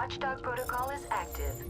Watchdog protocol is active.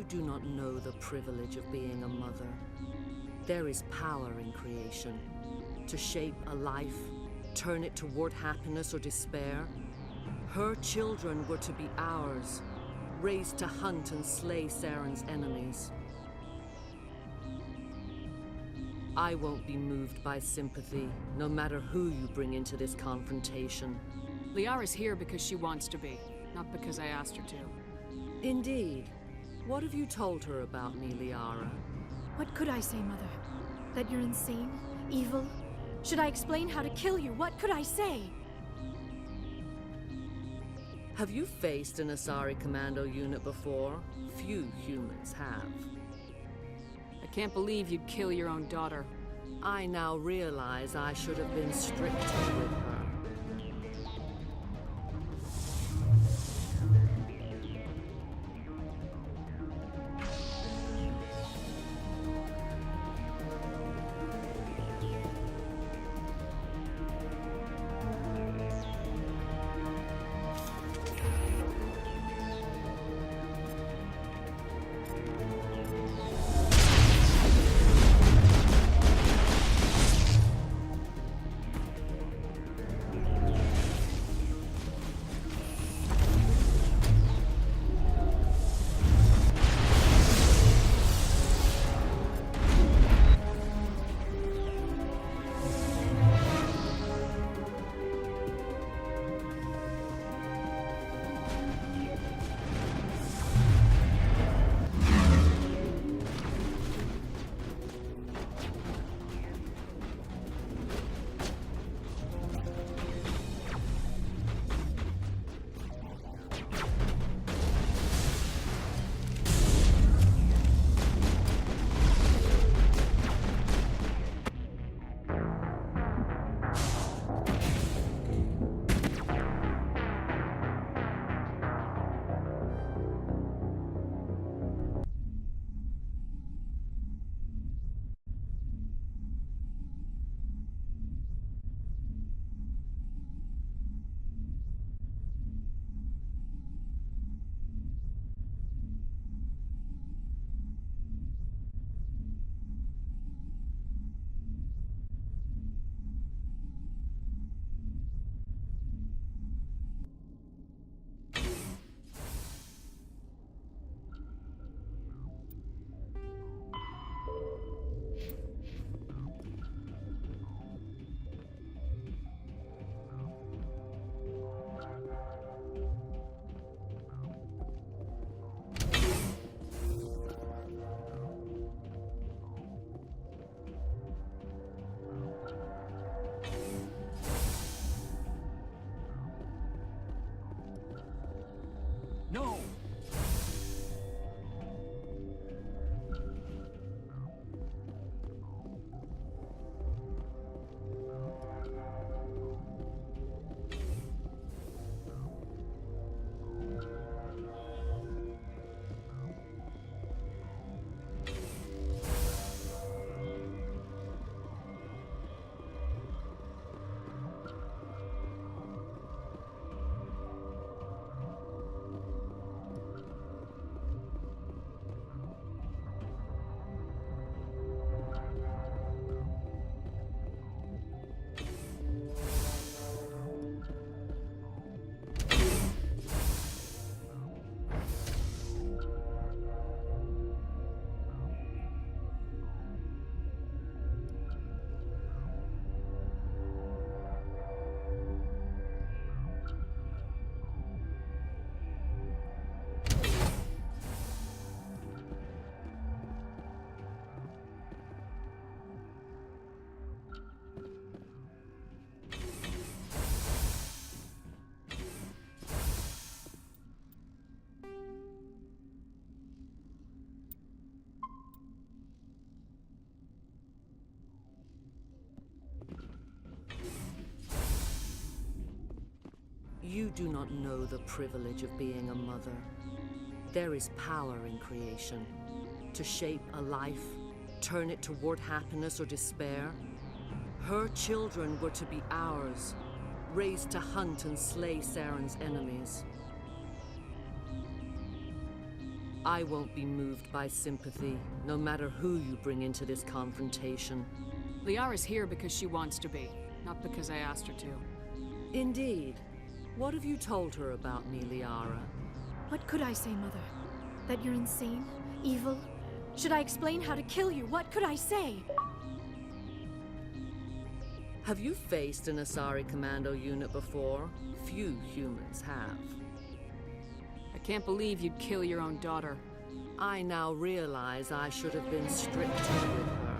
You do not know the privilege of being a mother. There is power in creation. To shape a life, turn it toward happiness or despair. Her children were to be ours, raised to hunt and slay Saren's enemies. I won't be moved by sympathy, no matter who you bring into this confrontation. Liara's here because she wants to be, not because I asked her to. Indeed. What have you told her about me, Liara? What could I say, Mother? That you're insane? Evil? Should I explain how to kill you? What could I say? Have you faced an Asari commando unit before? Few humans have. I can't believe you'd kill your own daughter. I now realize I should have been stricter with her. No! You do not know the privilege of being a mother. There is power in creation. To shape a life, turn it toward happiness or despair. Her children were to be ours, raised to hunt and slay Saren's enemies. I won't be moved by sympathy, no matter who you bring into this confrontation. Liara's here because she wants to be, not because I asked her to. Indeed. What have you told her about me, Liara? What could I say, Mother? That you're insane? Evil? Should I explain how to kill you? What could I say? Have you faced an Asari commando unit before? Few humans have. I can't believe you'd kill your own daughter. I now realize I should have been stricter with her.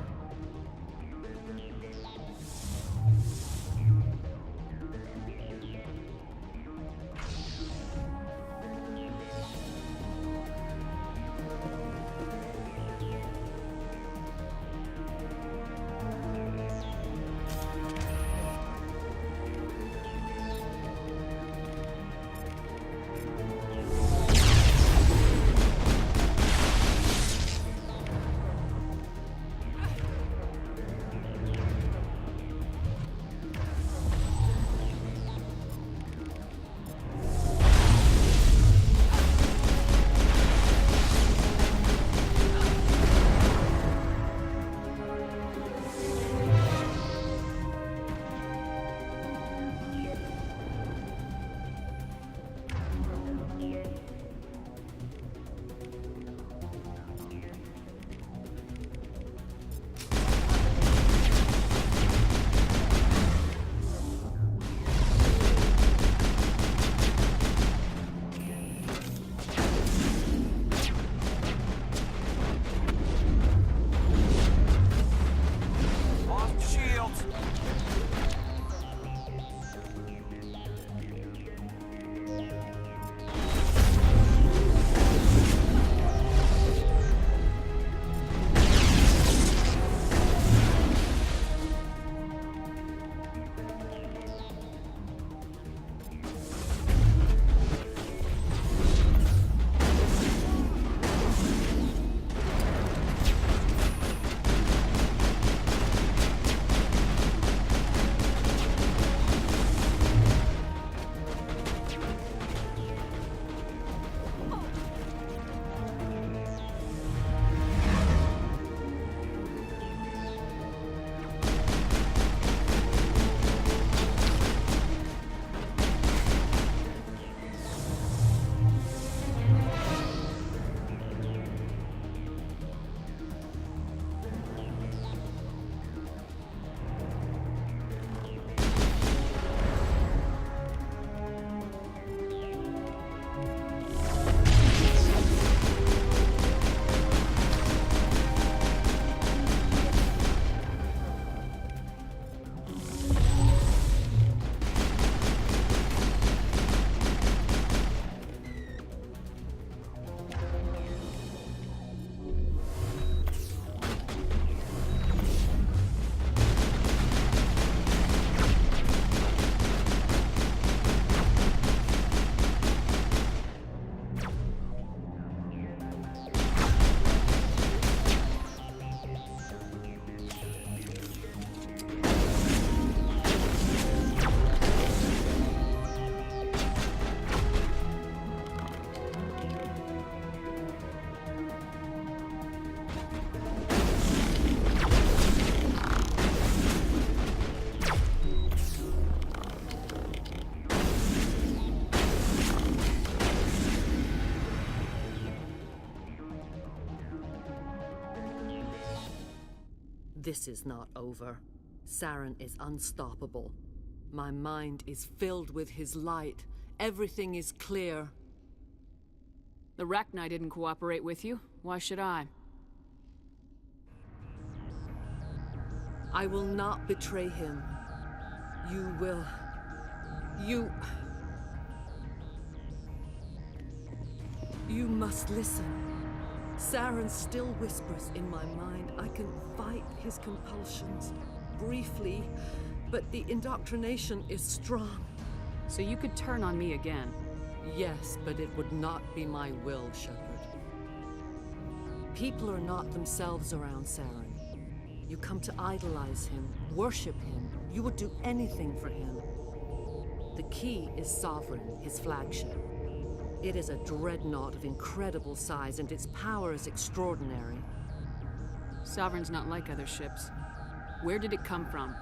This is not over. Saren is unstoppable. My mind is filled with his light. Everything is clear. The Rachni didn't cooperate with you. Why should I? I will not betray him. You will. You must listen. Saren still whispers in my mind. I can fight his compulsions. Briefly, but the indoctrination is strong. So you could turn on me again? Yes, but it would not be my will, Shepard. People are not themselves around Saren. You come to idolize him, worship him. You would do anything for him. The key is Sovereign, his flagship. It is a dreadnought of incredible size, and its power is extraordinary. Sovereign's not like other ships. Where did it come from?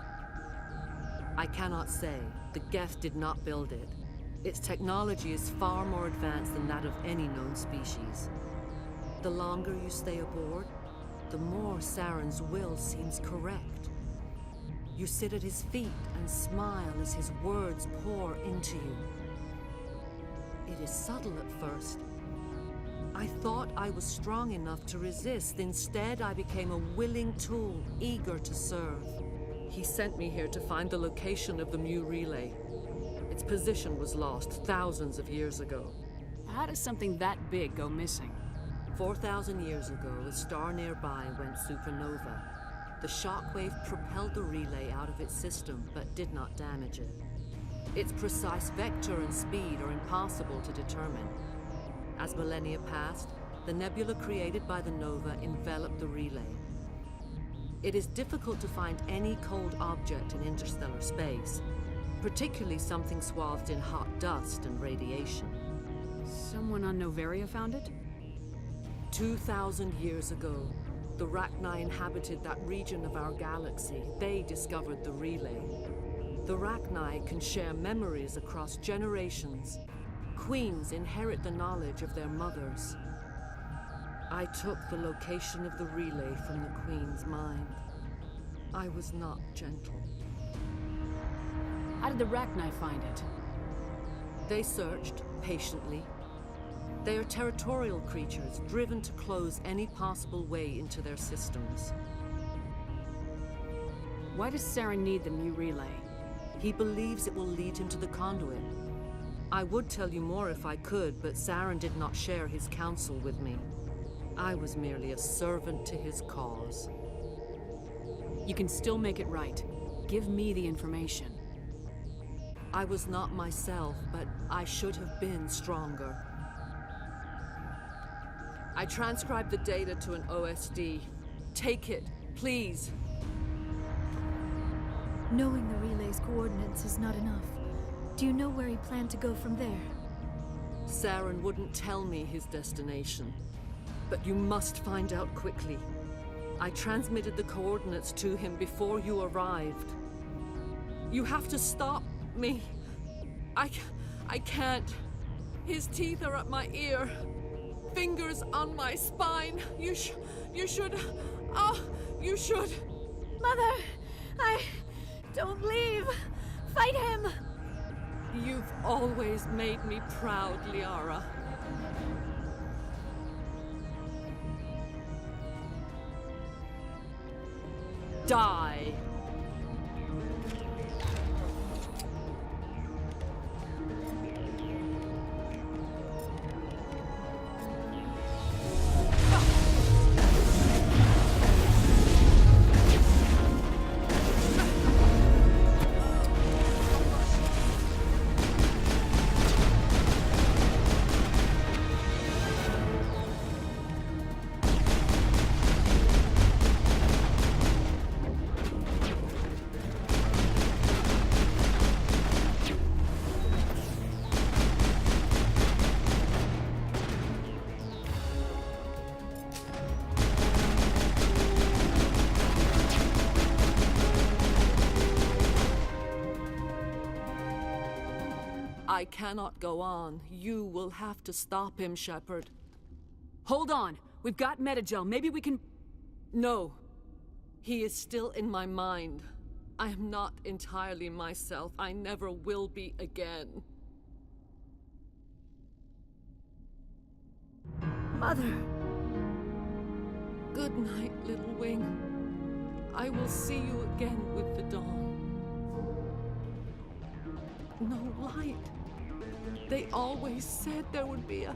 I cannot say. The Geth did not build it. Its technology is far more advanced than that of any known species. The longer you stay aboard, the more Saren's will seems correct. You sit at his feet and smile as his words pour into you. It is subtle at first. I thought I was strong enough to resist. Instead, I became a willing tool, eager to serve. He sent me here to find the location of the Mu relay. Its position was lost thousands of years ago. How does something that big go missing? 4,000 years ago, a star nearby went supernova. The shockwave propelled the relay out of its system, but did not damage it. Its precise vector and speed are impossible to determine. As millennia passed, the nebula created by the nova enveloped the relay. It is difficult to find any cold object in interstellar space, particularly something swathed in hot dust and radiation. Someone on Noveria found it? 2,000 years ago, the Rachni inhabited that region of our galaxy. They discovered the relay. The Rachni can share memories across generations. Queens inherit the knowledge of their mothers. I took the location of the relay from the Queen's mind. I was not gentle. How did the Rachni find it? They searched patiently. They are territorial creatures, driven to close any possible way into their systems. Why does Saren need the Mu relay? He believes it will lead him to the conduit. I would tell you more if I could, but Saren did not share his counsel with me. I was merely a servant to his cause. You can still make it right. Give me the information. I was not myself, but I should have been stronger. I transcribed the data to an OSD. Take it, please. Knowing the relay's coordinates is not enough. Do you know where he planned to go from there? Saren wouldn't tell me his destination. But you must find out quickly. I transmitted the coordinates to him before you arrived. You have to stop me. I can't. His teeth are at my ear. Fingers on my spine. You should. You should. Mother! Don't leave! Fight him! You've always made me proud, Liara. Die! I cannot go on. You will have to stop him, Shepard. Hold on! We've got Metagel. Maybe we can... No. He is still in my mind. I am not entirely myself. I never will be again. Mother! Good night, little wing. I will see you again with the dawn. No light. They always said there would be a...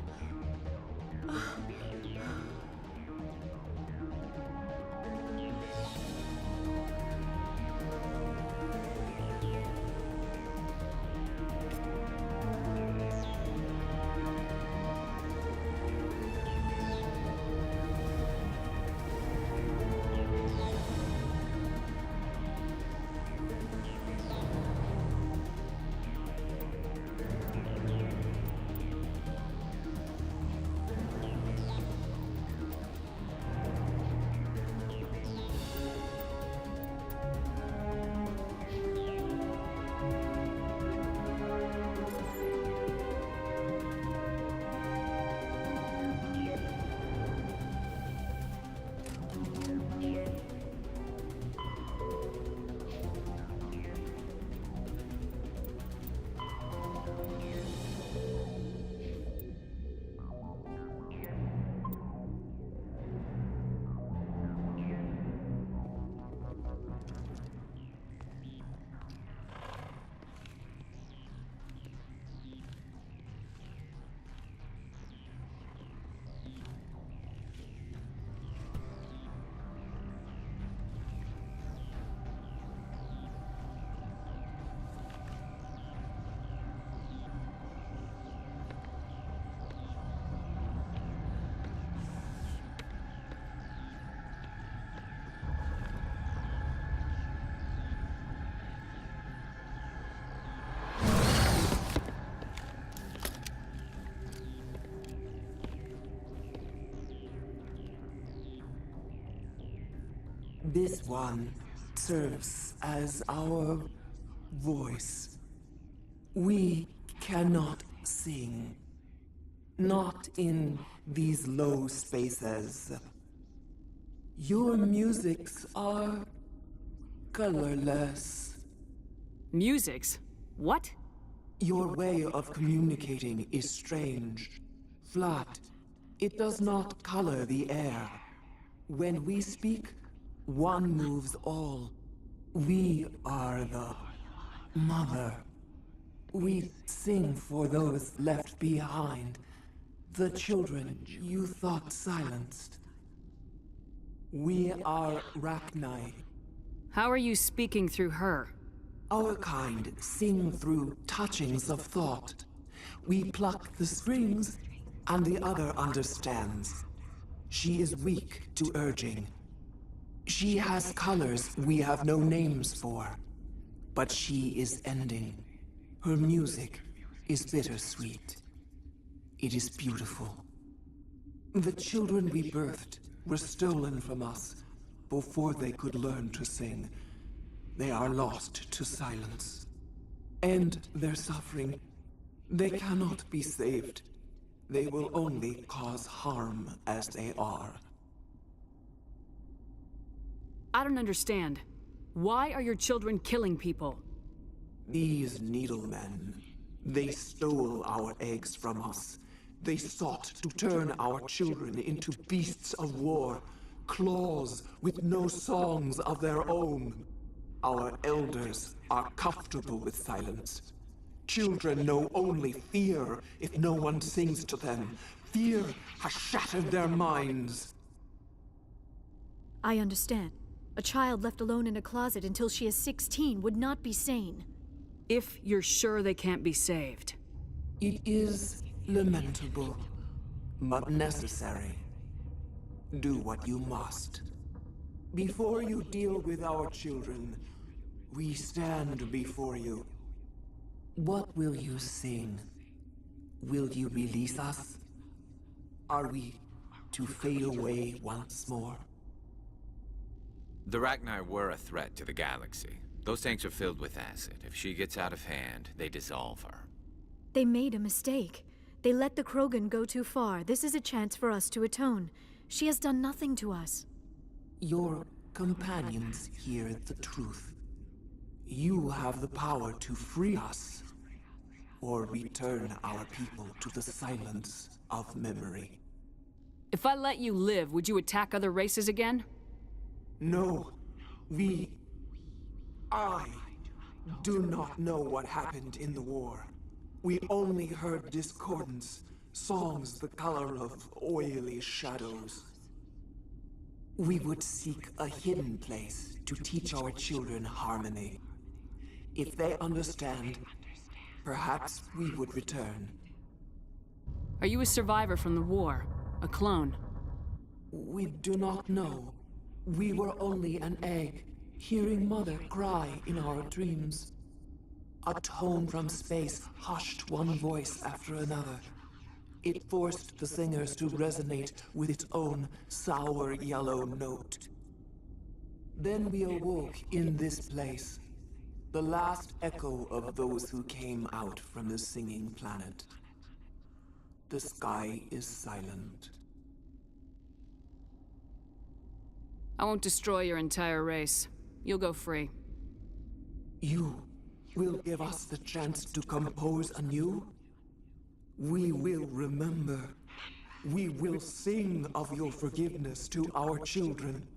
This one serves as our voice. We cannot sing. Not in these low spaces. Your musics are colorless. Musics? What? Your way of communicating is strange. Flat. It does not color the air. When we speak, one moves all. We are the mother. We sing for those left behind. The children you thought silenced. We are Rachni. How are you speaking through her? Our kind sing through touchings of thought. We pluck the strings, and the other understands. She is weak to urging. She has colors we have no names for. But she is ending. Her music is bittersweet. It is beautiful. The children we birthed were stolen from us before they could learn to sing. They are lost to silence. And their suffering, they cannot be saved. They will only cause harm as they are. I don't understand. Why are your children killing people? These needlemen, they stole our eggs from us. They sought to turn our children into beasts of war, claws with no songs of their own. Our elders are comfortable with silence. Children know only fear if no one sings to them. Fear has shattered their minds. I understand. A child left alone in a closet until she is 16 would not be sane. If you're sure they can't be saved. It is lamentable, but necessary. Do what you must. Before you deal with our children, we stand before you. What will you sing? Will you release us? Are we to fade away once more? The Rachni were a threat to the galaxy. Those tanks are filled with acid. If she gets out of hand, they dissolve her. They made a mistake. They let the Krogan go too far. This is a chance for us to atone. She has done nothing to us. Your companions hear the truth. You have the power to free us, or return our people to the silence of memory. If I let you live, would you attack other races again? No, I do not know what happened in the war. We only heard discordance, songs the color of oily shadows. We would seek a hidden place to teach our children harmony. If they understand, perhaps we would return. Are you a survivor from the war? A clone? We do not know. We were only an egg, hearing Mother cry in our dreams. A tone from space hushed one voice after another. It forced the singers to resonate with its own sour yellow note. Then we awoke in this place, the last echo of those who came out from the singing planet. The sky is silent. I won't destroy your entire race. You'll go free. You will give us the chance to compose anew? We will remember. We will sing of your forgiveness to our children.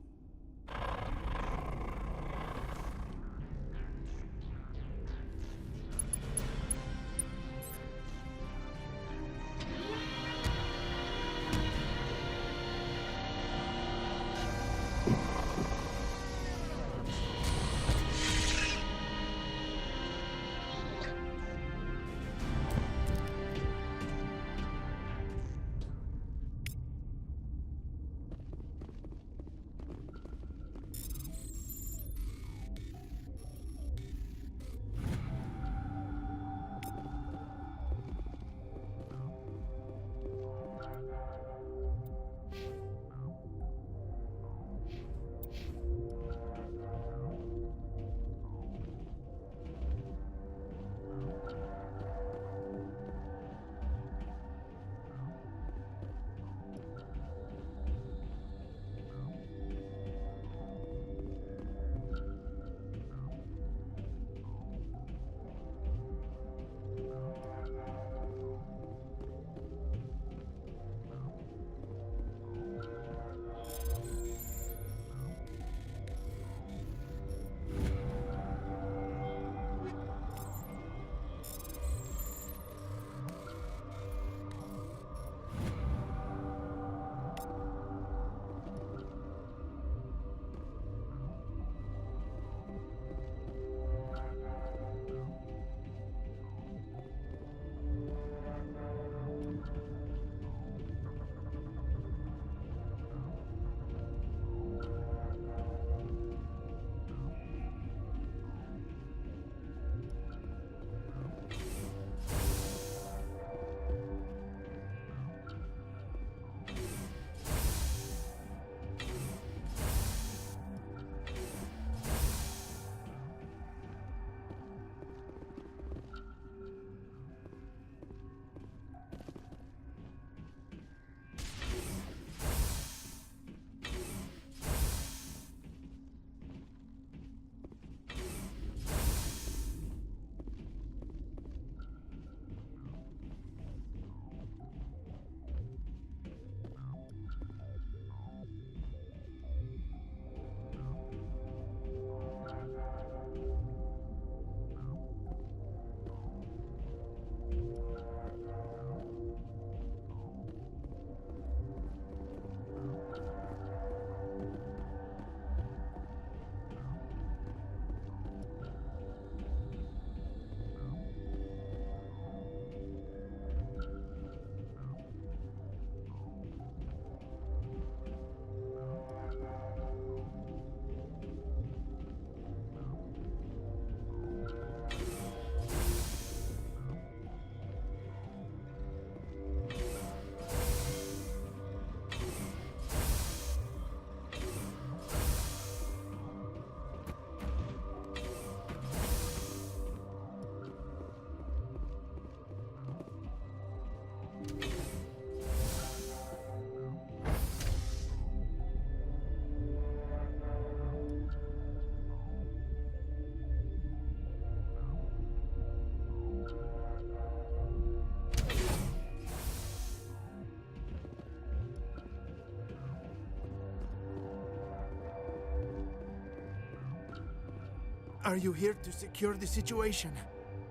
Are you here to secure the situation?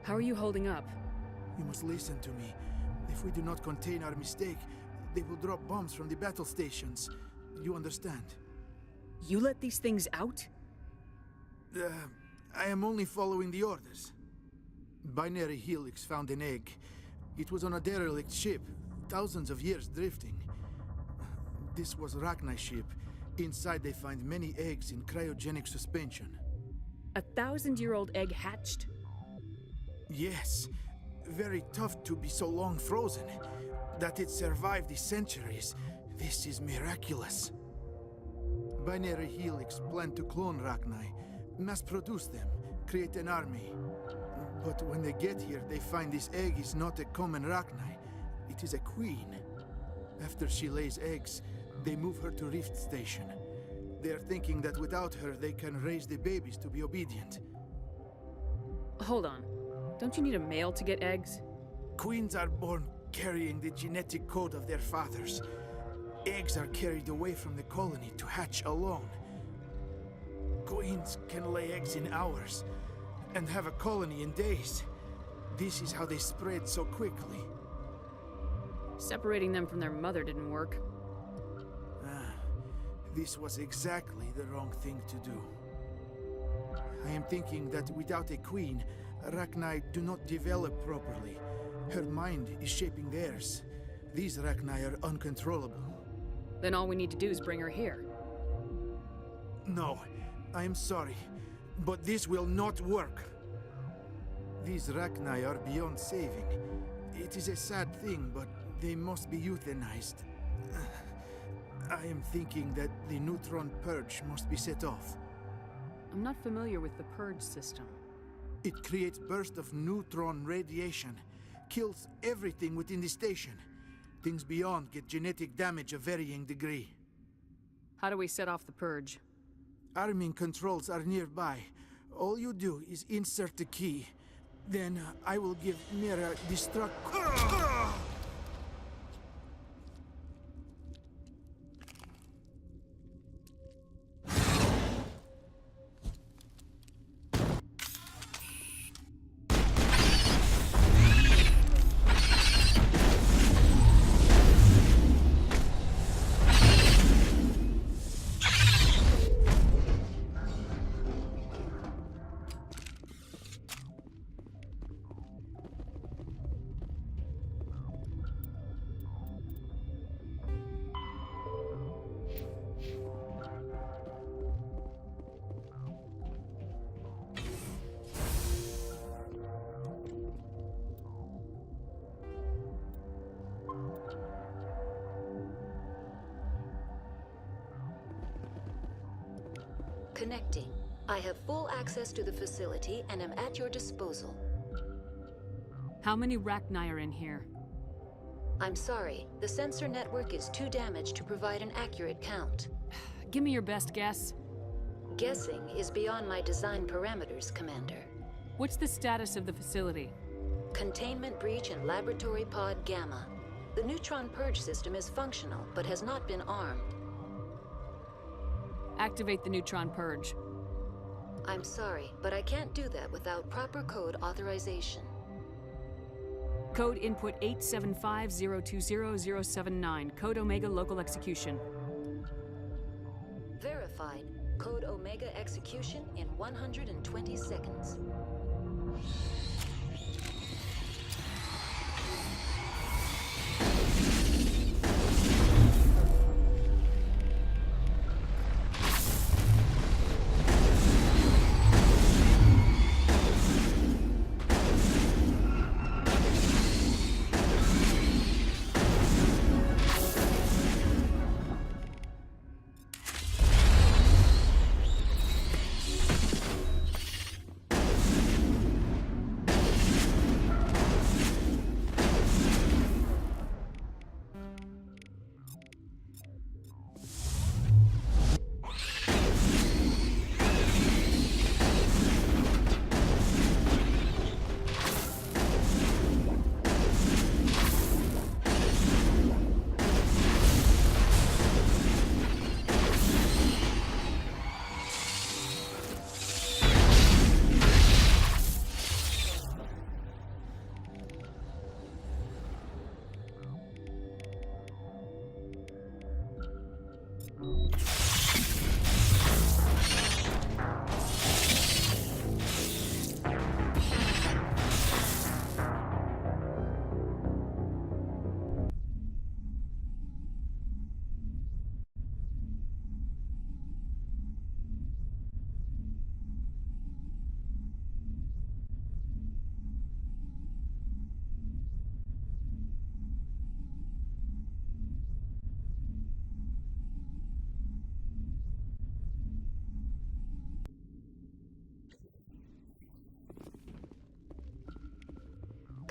How are you holding up? You must listen to me. If we do not contain our mistake, they will drop bombs from the battle stations. You understand? You let these things out? I am only following the orders. Binary Helix found an egg. It was on a derelict ship, thousands of years drifting. This was Rachni's ship. Inside they find many eggs in cryogenic suspension. A 1,000-year-old egg hatched? Yes. Very tough to be so long frozen. That it survived the centuries. This is miraculous. Binary Helix planned to clone Rachni, mass produce them, create an army. But when they get here, they find this egg is not a common Rachni. It is a queen. After she lays eggs, they move her to Rift Station. They are thinking that without her, they can raise the babies to be obedient. Hold on. Don't you need a male to get eggs? Queens are born carrying the genetic code of their fathers. Eggs are carried away from the colony to hatch alone. Queens can lay eggs in hours and have a colony in days. This is how they spread so quickly. Separating them from their mother didn't work. This was exactly the wrong thing to do. I am thinking that without a queen, Rachni do not develop properly. Her mind is shaping theirs. These Rachni are uncontrollable. Then all we need to do is bring her here. No, I am sorry, but this will not work. These Rachni are beyond saving. It is a sad thing, but they must be euthanized. I am thinking that the neutron purge must be set off. I'm not familiar with the purge system. It creates bursts of neutron radiation, kills everything within the station. Things beyond get genetic damage of varying degree. How do we set off the purge? Arming controls are nearby. All you do is insert the key. Then I will give Mira destruct... Connecting. I have full access to the facility and am at your disposal. How many Rachni are in here? I'm sorry, the sensor network is too damaged to provide an accurate count. Give me your best guess. Guessing is beyond my design parameters, Commander. What's the status of the facility? Containment breach in Laboratory Pod Gamma. The neutron purge system is functional, but has not been armed. Activate the neutron purge. I'm sorry, but I can't do that without proper code authorization. Code input 875020079. Code Omega local execution. Verified. Code Omega execution in 120 seconds.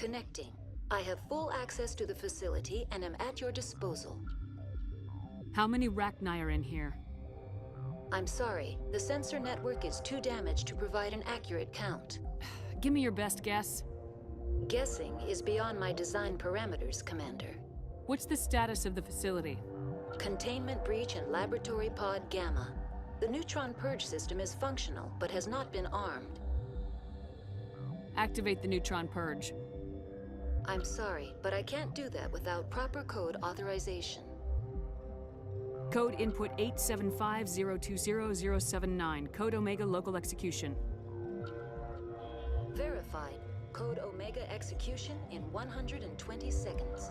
Connecting. I have full access to the facility and am at your disposal. How many Rachni are in here? I'm sorry, the sensor network is too damaged to provide an accurate count. Give me your best guess. Guessing is beyond my design parameters, Commander. What's the status of the facility? Containment breach in Laboratory Pod Gamma. The neutron purge system is functional, but has not been armed. Activate the neutron purge. I'm sorry, but I can't do that without proper code authorization. Code input 875020079. Code Omega local execution. Verified. Code Omega execution in 120 seconds.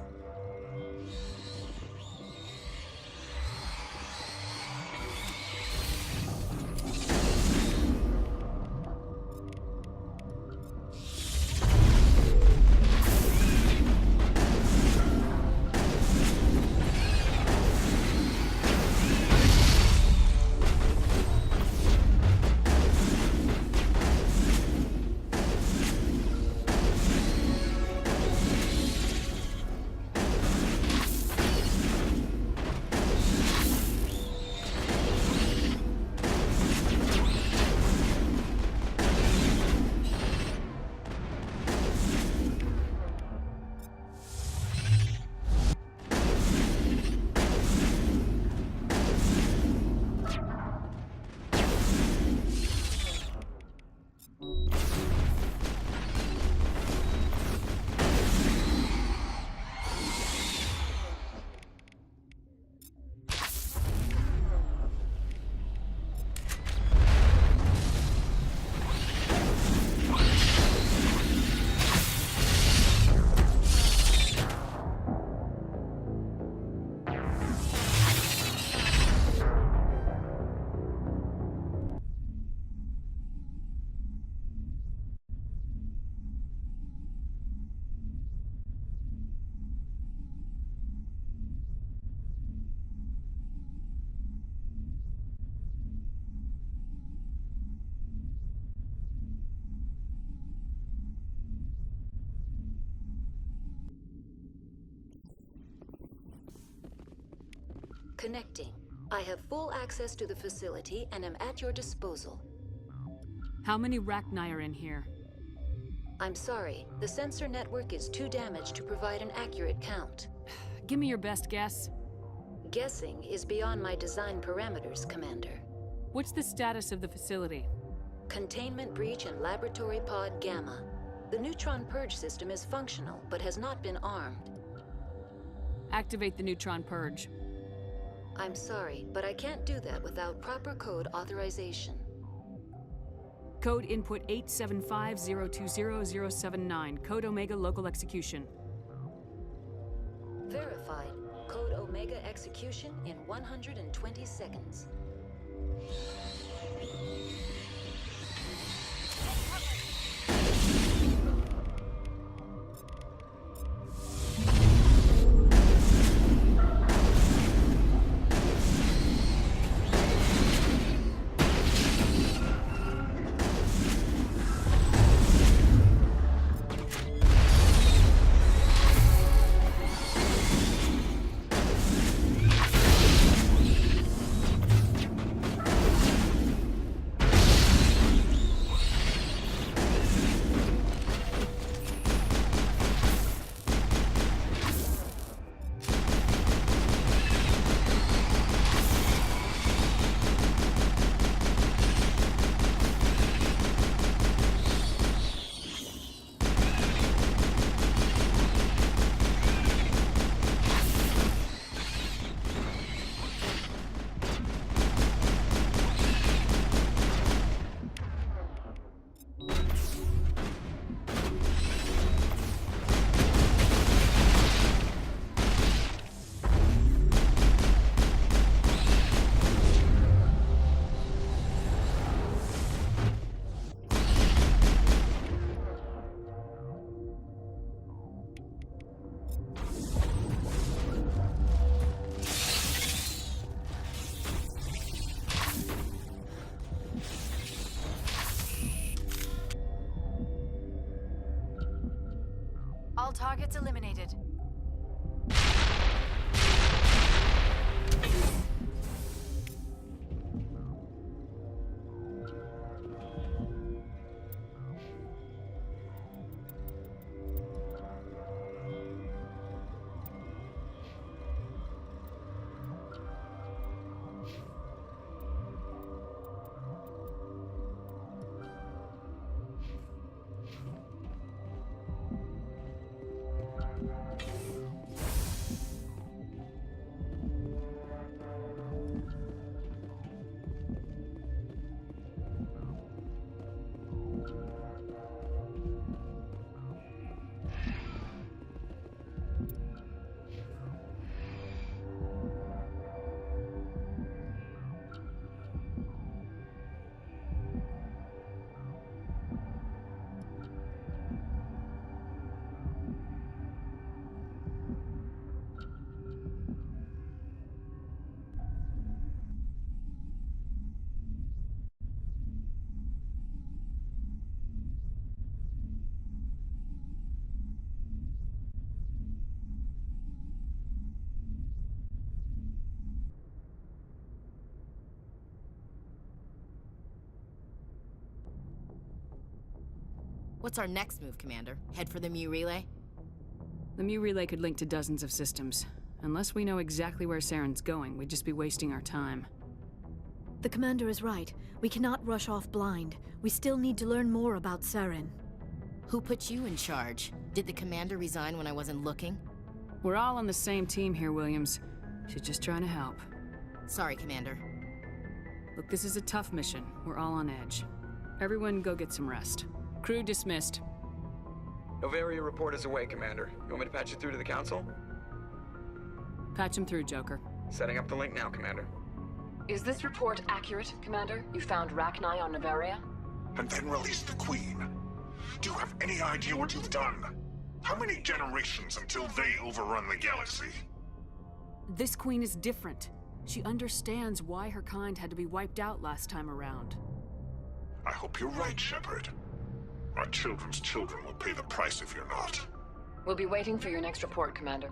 Connecting. I have full access to the facility and am at your disposal. How many Rachni are in here? I'm sorry, the sensor network is too damaged to provide an accurate count. Give me your best guess. Guessing is beyond my design parameters, Commander. What's the status of the facility? Containment breach in Laboratory Pod Gamma. The neutron purge system is functional, but has not been armed. Activate the neutron purge. I'm sorry, but I can't do that without proper code authorization. Code input 875020079. Code Omega local execution. Verified. Code Omega execution in 120 seconds. All targets eliminated. What's our next move, Commander? Head for the Mu Relay? The Mu Relay could link to dozens of systems. Unless we know exactly where Saren's going, we'd just be wasting our time. The commander is right. We cannot rush off blind. We still need to learn more about Saren. Who put you in charge? Did the commander resign when I wasn't looking? We're all on the same team here, Williams. She's just trying to help. Sorry, Commander. Look, this is a tough mission. We're all on edge. Everyone go get some rest. Crew dismissed. Novaria report is away, Commander. You want me to patch you through to the Council? Patch him through, Joker. Setting up the link now, Commander. Is this report accurate, Commander? You found Rachni on Novaria? And then released the Queen. Do you have any idea what you've done? How many generations until they overrun the galaxy? This Queen is different. She understands why her kind had to be wiped out last time around. I hope you're right, Shepard. Our children's children will pay the price if you're not. We'll be waiting for your next report, Commander.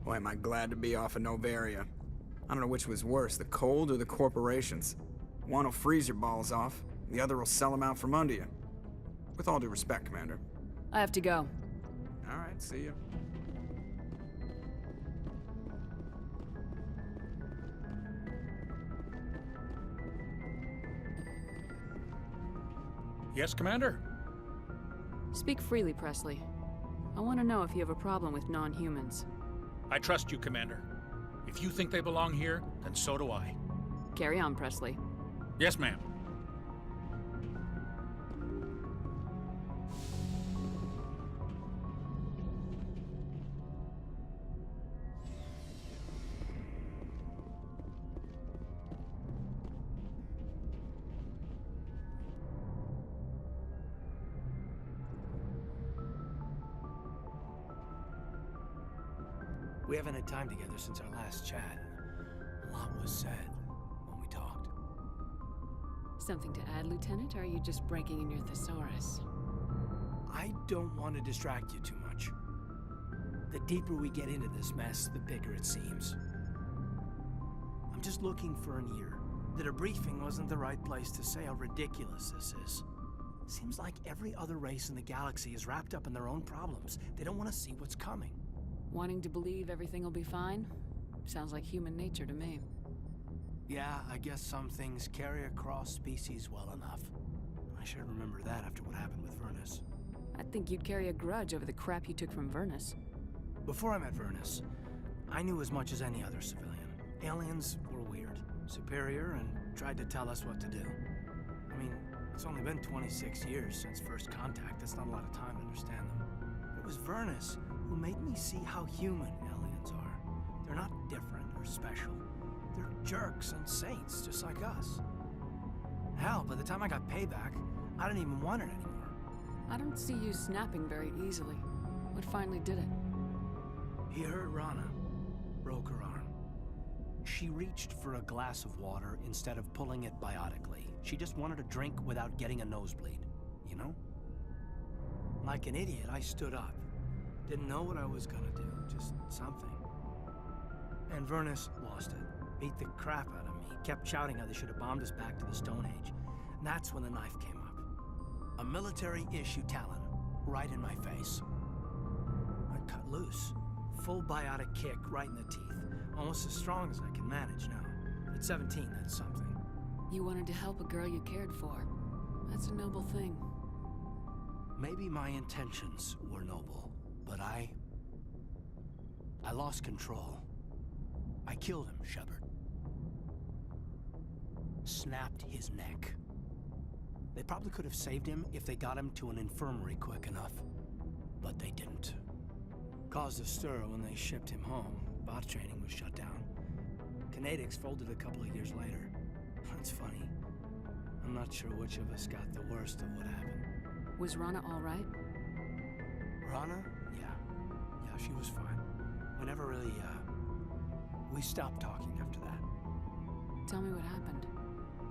Boy, am I glad to be off of Novaria. I don't know which was worse, the cold or the corporations. One will freeze your balls off, the other will sell them out from under you. With all due respect, Commander. I have to go. All right, see ya. Yes, Commander? Speak freely, Presley. I want to know if you have a problem with non-humans. I trust you, Commander. If you think they belong here, then so do I. Carry on, Presley. Yes, ma'am. We haven't had time together since our last chat. A lot was said when we talked. Something to add, Lieutenant, or are you just breaking in your thesaurus? I don't want to distract you too much. The deeper we get into this mess, the bigger it seems. I'm just looking for an ear. That a briefing wasn't the right place to say how ridiculous this is. Seems like every other race in the galaxy is wrapped up in their own problems. They don't want to see what's coming. Wanting to believe everything will be fine? Sounds like human nature to me. Yeah, I guess some things carry across species well enough. I should remember that after what happened with Vernus. I think you'd carry a grudge over the crap you took from Vernus. Before I met Vernus, I knew as much as any other civilian. Aliens were weird, superior, and tried to tell us what to do. I mean, it's only been 26 years since first contact. That's not a lot of time to understand them. was Vernus who made me see how human aliens are. They're not different or special. They're jerks and saints, just like us. Hell, by the time I got payback, I didn't even want it anymore. I don't see you snapping very easily. What finally did it? He hurt Rana, broke her arm. She reached for a glass of water instead of pulling it biotically. She just wanted a drink without getting a nosebleed, you know? Like an idiot, I stood up. Didn't know what I was gonna do, just something. And Vernus lost it. Beat the crap out of me. Kept shouting how they should have bombed us back to the Stone Age. And that's when the knife came up. A military-issue talon, right in my face. I cut loose. Full biotic kick right in the teeth. Almost as strong as I can manage now. At 17, that's something. You wanted to help a girl you cared for. That's a noble thing. Maybe my intentions were noble, but I lost control. I killed him, Shepard. Snapped his neck. They probably could have saved him if they got him to an infirmary quick enough, but they didn't. Caused a stir when they shipped him home. Bot training was shut down. Kinetics folded a couple of years later. That's funny. I'm not sure which of us got the worst of what happened. Was Rana all right? Rana? Yeah, she was fine. We never really, we stopped talking after that. Tell me what happened.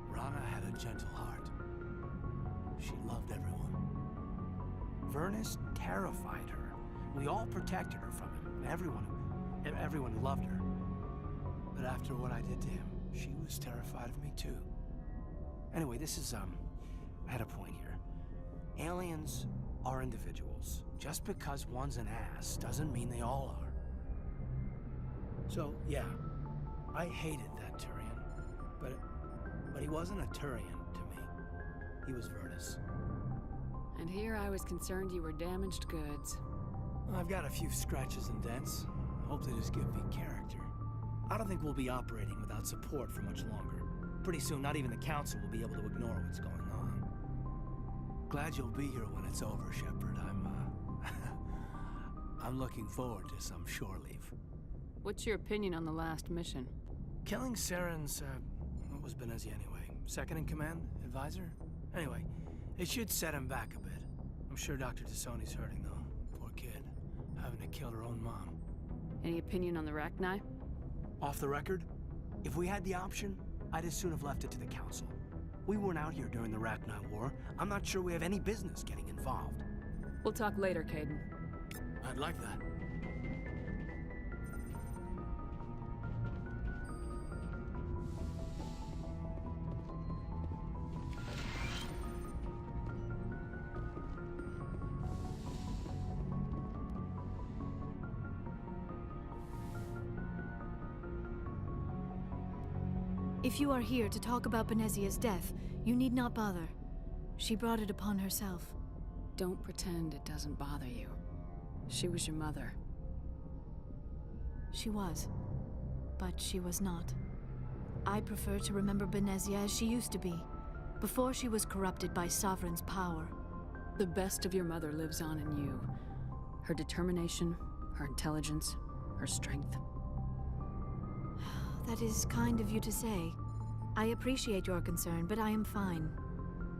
Rana had a gentle heart. She loved everyone. Vernus terrified her. We all protected her from him. Everyone loved her. But after what I did to him, she was terrified of me too. Anyway, this is, I had a point here. Aliens are individuals. Just because one's an ass doesn't mean they all are. So, yeah, I hated that Turian. But he wasn't a Turian to me. He was Vernus. And here I was concerned you were damaged goods. Well, I've got a few scratches and dents. I hope they just give me character. I don't think we'll be operating without support for much longer. Pretty soon, not even the Council will be able to ignore what's going on. Glad you'll be here when it's over, Shepard. I'm looking forward to some shore leave. What's your opinion on the last mission? Killing Saren's, what was Benezia anyway? Second in command? Advisor? Anyway, it should set him back a bit. I'm sure Dr. Tassoni's hurting, though. Poor kid. Having to kill her own mom. Any opinion on the Rachni? Off the record, if we had the option, I'd as soon have left it to the Council. We weren't out here during the Rachni War. I'm not sure we have any business getting involved. We'll talk later, Caden. I'd like that. If you are here to talk about Benezia's death, you need not bother. She brought it upon herself. Don't pretend it doesn't bother you. She was your mother. She was. But she was not. I prefer to remember Benezia as she used to be, before she was corrupted by Sovereign's power. The best of your mother lives on in you. Her determination, her intelligence, her strength. That is kind of you to say. I appreciate your concern, but I am fine.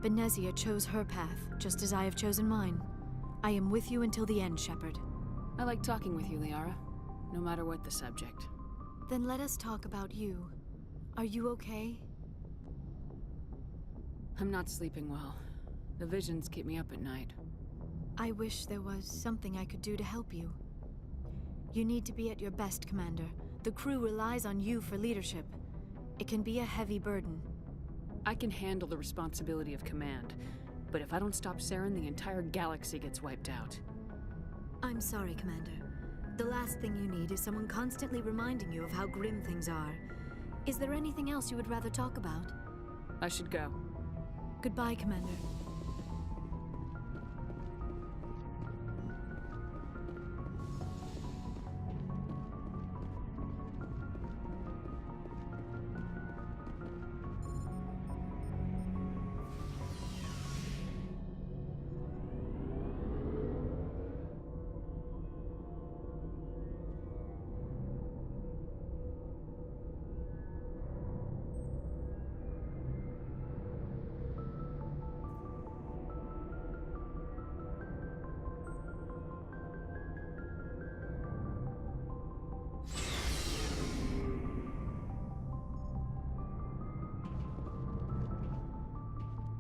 Benezia chose her path, just as I have chosen mine. I am with you until the end, Shepard. I like talking with you, Liara, no matter what the subject. Then let us talk about you. Are you okay? I'm not sleeping well. The visions keep me up at night. I wish there was something I could do to help you. You need to be at your best, Commander. The crew relies on you for leadership. It can be a heavy burden. I can handle the responsibility of command, but if I don't stop Saren, the entire galaxy gets wiped out. I'm sorry, Commander. The last thing you need is someone constantly reminding you of how grim things are. Is there anything else you would rather talk about? I should go. Goodbye, Commander.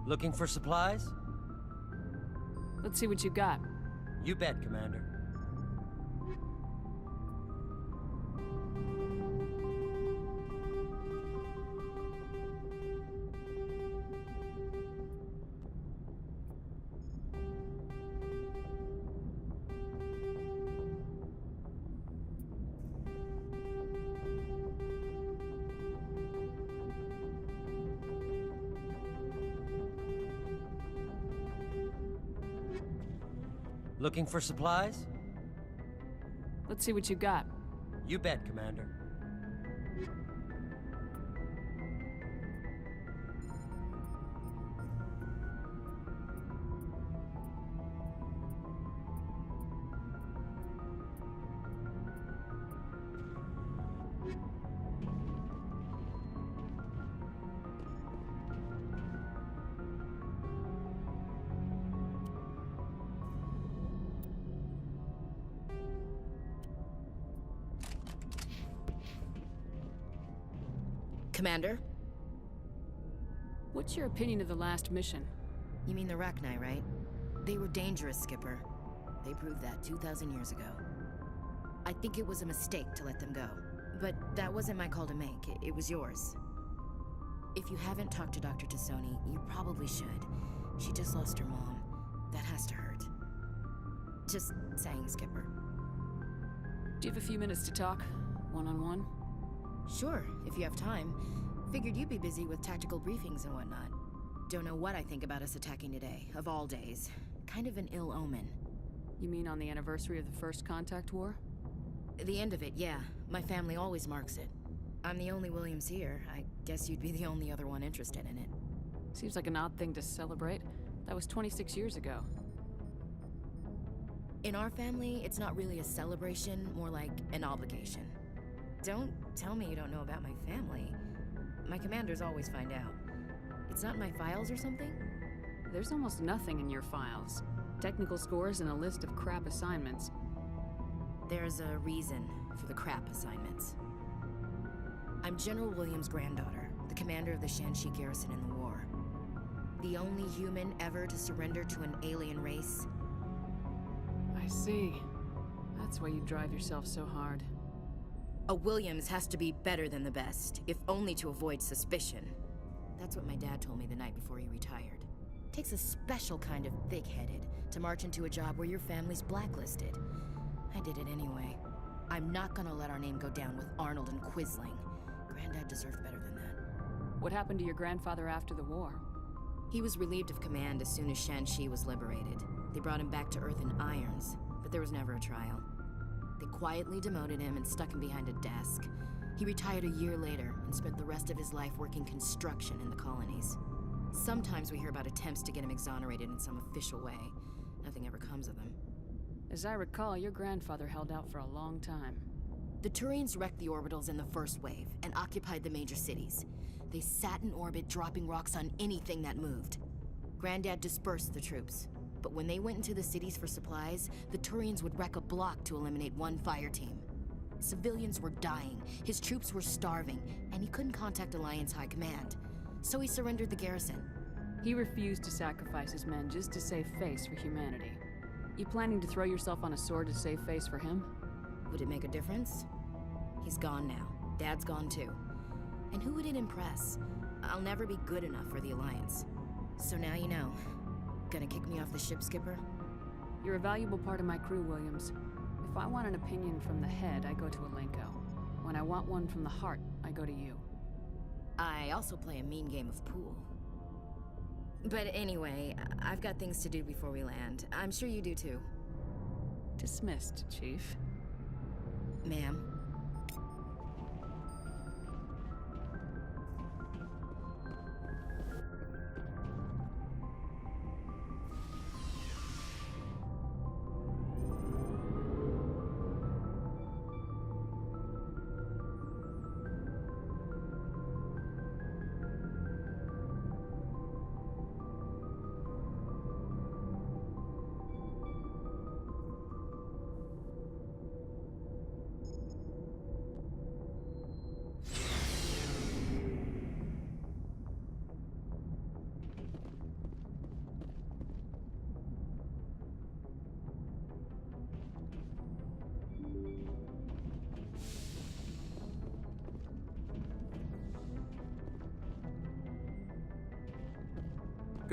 Looking for supplies? Let's see what you got. You bet, Commander. Looking for supplies? Let's see what you got. You bet, Commander. Commander? What's your opinion of the last mission? You mean the Rachni, right? They were dangerous, Skipper. They proved that 2,000 years ago. I think it was a mistake to let them go. But that wasn't my call to make. It was yours. If you haven't talked to Dr. Tassoni, you probably should. She just lost her mom. That has to hurt. Just saying, Skipper. Do you have a few minutes to talk? One-on-one? Sure, if you have time. Figured you'd be busy with tactical briefings and whatnot. Don't know what I think about us attacking today, of all days. Kind of an ill omen. You mean on the anniversary of the first contact war? The end of it, yeah. My family always marks it. I'm the only Williams here. I guess you'd be the only other one interested in it. Seems like an odd thing to celebrate. That was 26 years ago. In our family, it's not really a celebration, more like an obligation. Don't tell me you don't know about my family. My commanders always find out. It's not in my files or something? There's almost nothing in your files. Technical scores and a list of crap assignments. There's a reason for the crap assignments. I'm General Williams' granddaughter, the commander of the Shanxi garrison in the war. The only human ever to surrender to an alien race. I see. That's why you drive yourself so hard. A Williams has to be better than the best, if only to avoid suspicion. That's what my dad told me the night before he retired. Takes a special kind of thick-headed to march into a job where your family's blacklisted. I did it anyway. I'm not gonna let our name go down with Arnold and Quisling. Granddad deserved better than that. What happened to your grandfather after the war? He was relieved of command as soon as Shanxi was liberated. They brought him back to Earth in irons, but there was never a trial. They quietly demoted him and stuck him behind a desk. He retired a year later and spent the rest of his life working construction in the colonies. Sometimes we hear about attempts to get him exonerated in some official way. Nothing ever comes of them. As I recall, your grandfather held out for a long time. The Turians wrecked the orbitals in the first wave and occupied the major cities. They sat in orbit, dropping rocks on anything that moved. Granddad dispersed the troops. But when they went into the cities for supplies, the Turians would wreck a block to eliminate one fire team. Civilians were dying, his troops were starving, and he couldn't contact Alliance High Command. So he surrendered the garrison. He refused to sacrifice his men just to save face for humanity. You planning to throw yourself on a sword to save face for him? Would it make a difference? He's gone now. Dad's gone too. And who would it impress? I'll never be good enough for the Alliance. So now you know. Gonna kick me off the ship, Skipper? You're a valuable part of my crew, Williams. If I want an opinion from the head, I go to Alenko. When I want one from the heart, I go to you. I also play a mean game of pool. But anyway, I've got things to do before we land. I'm sure you do too. Dismissed, Chief. Ma'am.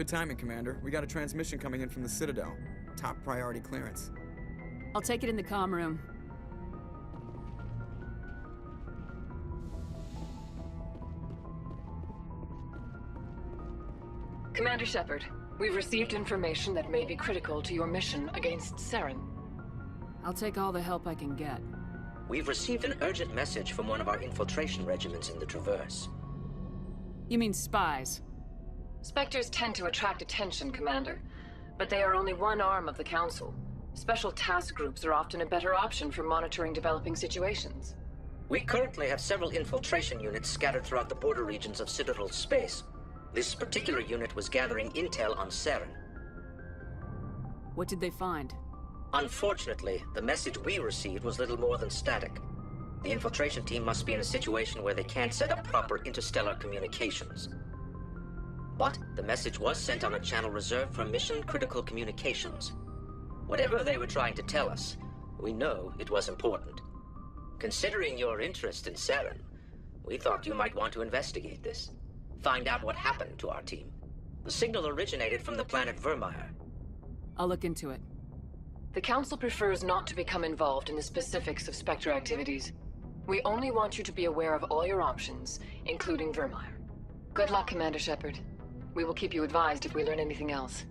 Good timing, Commander. We got a transmission coming in from the Citadel. Top priority clearance. I'll take it in the comm room. Commander Shepard, we've received information that may be critical to your mission against Saren. I'll take all the help I can get. We've received an urgent message from one of our infiltration regiments in the Traverse. You mean spies? Spectres tend to attract attention, Commander, but they are only one arm of the Council. Special task groups are often a better option for monitoring developing situations. We currently have several infiltration units scattered throughout the border regions of Citadel space. This particular unit was gathering intel on Saren. What did they find? Unfortunately, the message we received was little more than static. The infiltration team must be in a situation where they can't set up proper interstellar communications. But the message was sent on a channel reserved for mission-critical communications. Whatever they were trying to tell us, we know it was important. Considering your interest in Saren, we thought you might want to investigate this. Find out what happened to our team. The signal originated from the planet Vermeer. I'll look into it. The Council prefers not to become involved in the specifics of Spectre activities. We only want you to be aware of all your options, including Vermeer. Good luck, Commander Shepard. We will keep you advised if we learn anything else.